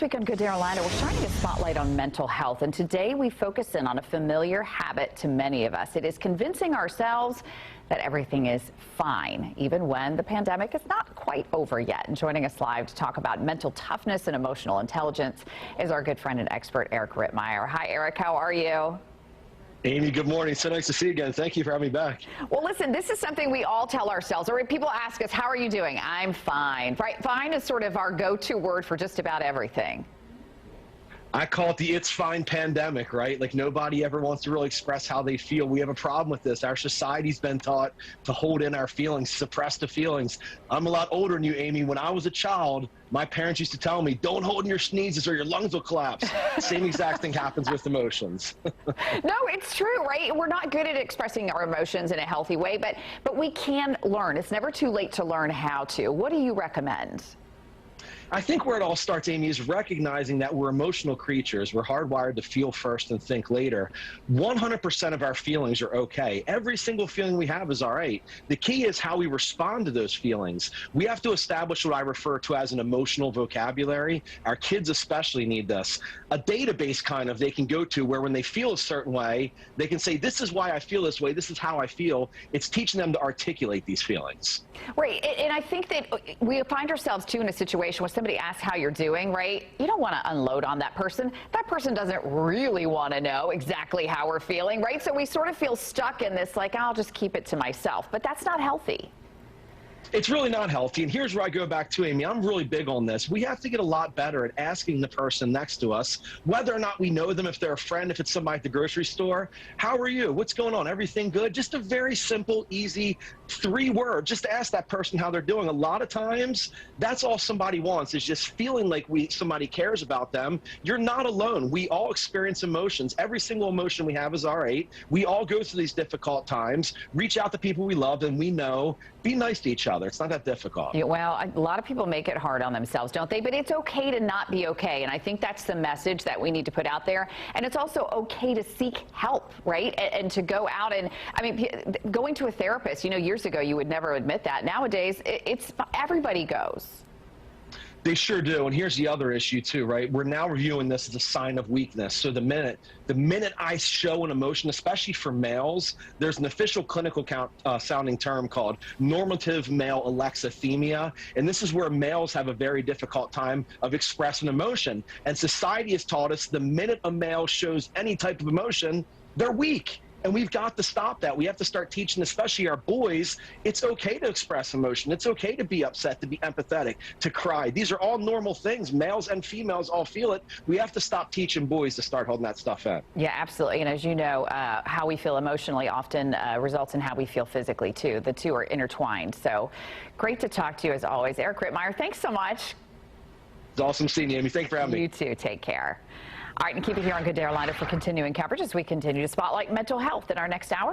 week on Good Day Orlando, we're shining a spotlight on mental health, and today we focus in on a familiar habit to many of us. It is convincing ourselves that everything is fine, even when the pandemic is not quite over yet. And joining us live to talk about mental toughness and emotional intelligence is our good friend and expert, Eric Rittmeyer. Hi, Eric. How are you? Amy, good morning. So nice to see you again. Thank you for having me back. Well, listen, this is something we all tell ourselves, or people ask us, how are you doing? I'm fine. Right? Fine is sort of our go-to word for just about everything. I call it the "it's fine" pandemic, right? Like nobody ever wants to really express how they feel. We have a problem with this. Our society's been taught to hold in our feelings, suppress the feelings. I'm a lot older than you, Amy. When I was a child, my parents used to tell me, don't hold in your sneezes or your lungs will collapse. Same exact thing happens with emotions. No, it's true, right? We're not good at expressing our emotions in a healthy way, but we can learn. It's never too late to learn how to. What do you recommend? I think where it all starts, Amy, is recognizing that we're emotional creatures. We're hardwired to feel first and think later. 100% of our feelings are okay. Every single feeling we have is all right. The key is how we respond to those feelings. We have to establish what I refer to as an emotional vocabulary. Our kids especially need this. A database kind of they can go to where when they feel a certain way, they can say, this is why I feel this way, this is how I feel. It's teaching them to articulate these feelings. Right, and I think that we find ourselves, too, in a situation where somebody asks how you're doing, right? You don't want to unload on that person. That person doesn't really want to know exactly how we're feeling, right? So we sort of feel stuck in this, like, I'll just keep it to myself. But that's not healthy. It's really not healthy, and here's where I go back to, Amy. I'm really big on this. We have to get a lot better at asking the person next to us, whether or not we know them, if they're a friend, if it's somebody at the grocery store, how are you? What's going on? Everything good? Just a very simple, easy 3 words. Just ask that person how they're doing. A lot of times, that's all somebody wants, is just feeling like somebody cares about them. You're not alone. We all experience emotions. Every single emotion we have is all right. We all go through these difficult times. Reach out to people we love and we know. Be nice to each other. It's not that difficult. Yeah, well, a lot of people make it hard on themselves, don't they? But it's okay to not be okay. And I think that's the message that we need to put out there. And it's also okay to seek help, right? And to go out and, I mean, going to a therapist, you know, years ago, you would never admit that. Nowadays, everybody goes. They sure do. And here's the other issue too, right? We're now reviewing this as a sign of weakness. So the minute I show an emotion, especially for males, there's an official clinical sounding term called normative male alexithymia. And this is where males have a very difficult time of expressing emotion. And society has taught us the minute a male shows any type of emotion, they're weak. And we've got to stop that. We have to start teaching, especially our boys, it's okay to express emotion. It's okay to be upset, to be empathetic, to cry. These are all normal things. Males and females all feel it. We have to stop teaching boys to start holding that stuff in. Yeah, absolutely. And as you know, how we feel emotionally often results in how we feel physically, too. The two are intertwined. So great to talk to you, as always. Eric Rittmeyer, thanks so much. It's awesome seeing you, Amy. Thanks for having me. You too. Take care. All right, and keep it here on Good Day Orlando for continuing coverage as we continue to spotlight mental health in our next hour.